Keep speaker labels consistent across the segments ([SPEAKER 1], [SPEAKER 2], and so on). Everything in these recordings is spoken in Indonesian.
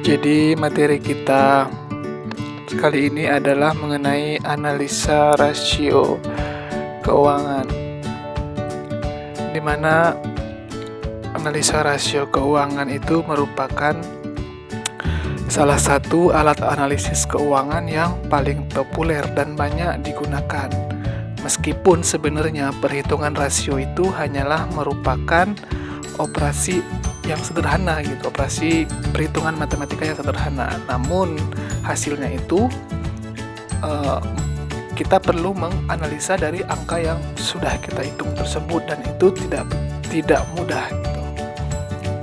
[SPEAKER 1] Jadi materi kita kali ini adalah mengenai analisa rasio keuangan, di mana analisa rasio keuangan itu merupakan salah satu alat analisis keuangan yang paling populer dan banyak digunakan. Meskipun sebenarnya perhitungan rasio itu hanyalah merupakan operasi yang sederhana gitu, operasi perhitungan matematika yang sederhana. Namun hasilnya itu kita perlu menganalisa dari angka yang sudah kita hitung tersebut, dan itu tidak mudah gitu.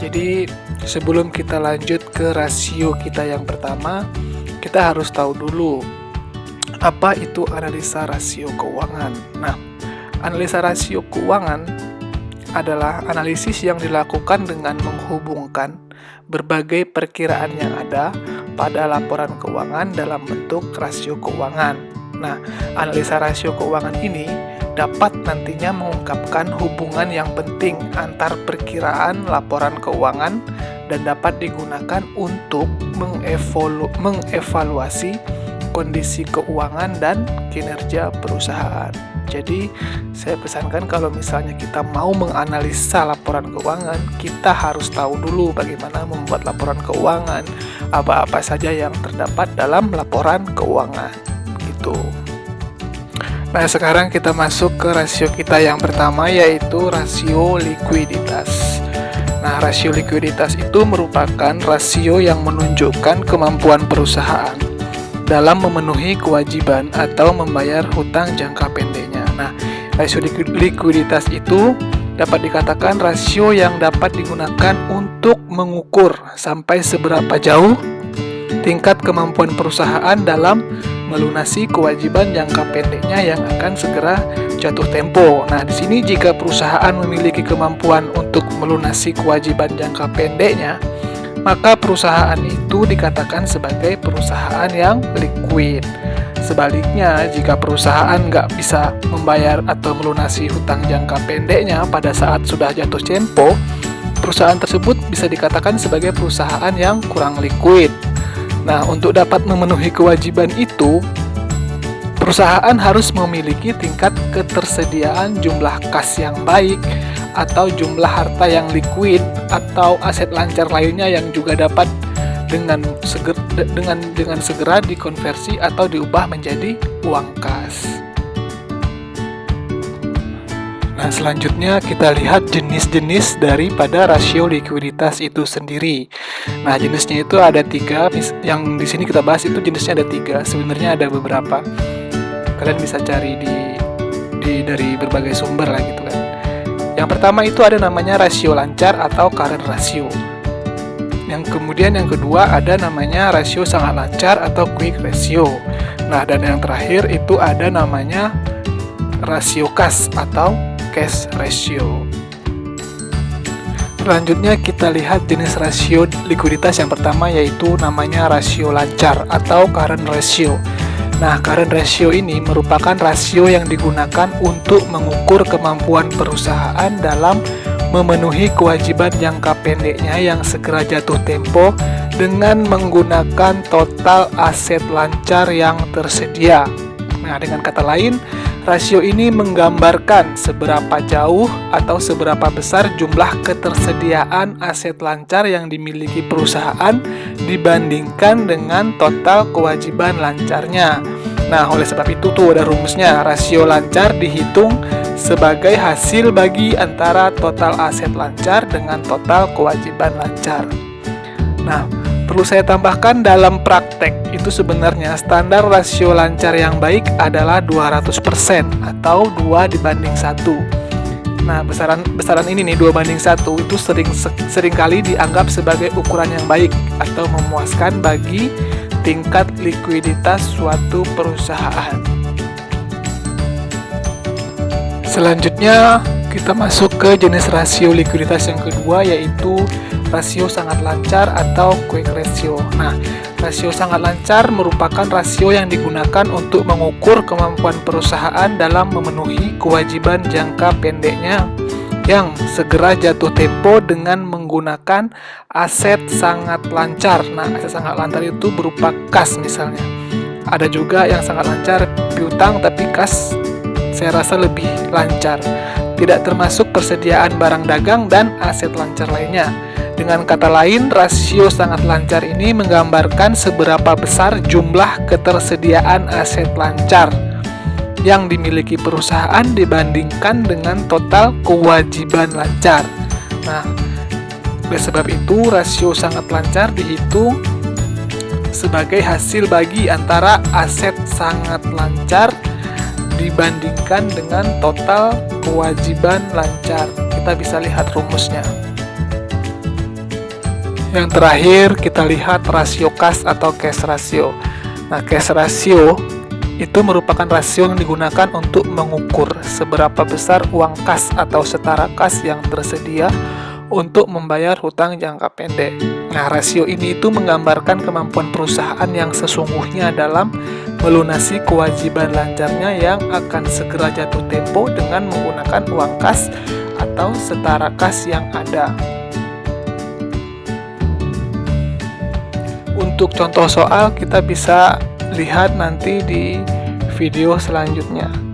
[SPEAKER 1] Jadi sebelum kita lanjut ke rasio kita yang pertama, kita harus tahu dulu apa itu analisa rasio keuangan. Nah, analisa rasio keuangan adalah analisis yang dilakukan dengan menghubungkan berbagai perkiraan yang ada pada laporan keuangan dalam bentuk rasio keuangan. Nah, analisa rasio keuangan ini dapat nantinya mengungkapkan hubungan yang penting antar perkiraan laporan keuangan dan dapat digunakan untuk mengevaluasi kondisi keuangan dan kinerja perusahaan. Jadi, saya pesankan kalau misalnya kita mau menganalisa laporan keuangan, kita harus tahu dulu bagaimana membuat laporan keuangan, apa-apa saja yang terdapat dalam laporan keuangan. Gitu. Nah, sekarang kita masuk ke rasio kita yang pertama, yaitu rasio likuiditas. Nah, rasio likuiditas itu merupakan rasio yang menunjukkan kemampuan perusahaan dalam memenuhi kewajiban atau membayar hutang jangka pendeknya. Nah, rasio likuiditas itu dapat dikatakan rasio yang dapat digunakan untuk mengukur sampai seberapa jauh tingkat kemampuan perusahaan dalam melunasi kewajiban jangka pendeknya yang akan segera jatuh tempo. Nah, di sini jika perusahaan memiliki kemampuan untuk melunasi kewajiban jangka pendeknya, maka perusahaan itu dikatakan sebagai perusahaan yang liquid. Sebaliknya, jika perusahaan nggak bisa membayar atau melunasi hutang jangka pendeknya pada saat sudah jatuh tempo, perusahaan tersebut bisa dikatakan sebagai perusahaan yang kurang liquid. Nah, untuk dapat memenuhi kewajiban itu, perusahaan harus memiliki tingkat ketersediaan jumlah kas yang baik, atau jumlah harta yang liquid atau aset lancar lainnya yang juga dapat dengan segera dikonversi atau diubah menjadi uang kas. Nah, selanjutnya kita lihat jenis-jenis daripada rasio likuiditas itu sendiri. Nah, jenisnya itu ada 3. Yang di sini kita bahas itu jenisnya ada 3. Sebenarnya ada beberapa. Kalian bisa cari dari berbagai sumber lah gitu kan. Yang pertama itu ada namanya rasio lancar atau current ratio. Yang kedua ada namanya rasio sangat lancar atau quick ratio. Nah, dan yang terakhir itu ada namanya rasio kas atau cash ratio. Selanjutnya kita lihat jenis rasio likuiditas yang pertama, yaitu namanya rasio lancar atau current ratio. Nah, current ratio ini merupakan rasio yang digunakan untuk mengukur kemampuan perusahaan dalam memenuhi kewajiban jangka pendeknya yang segera jatuh tempo dengan menggunakan total aset lancar yang tersedia. Nah, dengan kata lain, rasio ini menggambarkan seberapa jauh atau seberapa besar jumlah ketersediaan aset lancar yang dimiliki perusahaan dibandingkan dengan total kewajiban lancarnya. Nah, oleh sebab itu tuh ada rumusnya. Rasio lancar dihitung sebagai hasil bagi antara total aset lancar dengan total kewajiban lancar. Nah, perlu saya tambahkan dalam praktek itu sebenarnya standar rasio lancar yang baik adalah 200% atau 2:1. Nah, besaran ini nih 2:1 itu seringkali dianggap sebagai ukuran yang baik atau memuaskan bagi tingkat likuiditas suatu perusahaan. Selanjutnya kita masuk ke jenis rasio likuiditas yang kedua, yaitu rasio sangat lancar atau quick ratio. Nah, rasio sangat lancar merupakan rasio yang digunakan untuk mengukur kemampuan perusahaan dalam memenuhi kewajiban jangka pendeknya yang segera jatuh tempo dengan menggunakan aset sangat lancar. Nah, aset sangat lancar itu berupa kas misalnya. Ada juga yang sangat lancar piutang, tapi kas saya rasa lebih lancar. Tidak termasuk persediaan barang dagang dan aset lancar lainnya. Dengan kata lain, rasio sangat lancar ini menggambarkan seberapa besar jumlah ketersediaan aset lancar yang dimiliki perusahaan dibandingkan dengan total kewajiban lancar. Nah, oleh sebab itu rasio sangat lancar dihitung sebagai hasil bagi antara aset sangat lancar dibandingkan dengan total kewajiban lancar. Kita bisa lihat rumusnya. Yang terakhir kita lihat rasio kas atau cash ratio. Nah, cash ratio itu merupakan rasio yang digunakan untuk mengukur seberapa besar uang kas atau setara kas yang tersedia untuk membayar hutang jangka pendek. Nah, rasio ini itu menggambarkan kemampuan perusahaan yang sesungguhnya dalam melunasi kewajiban lancarnya yang akan segera jatuh tempo dengan menggunakan uang kas atau setara kas yang ada. Untuk contoh soal kita bisa lihat nanti di video selanjutnya.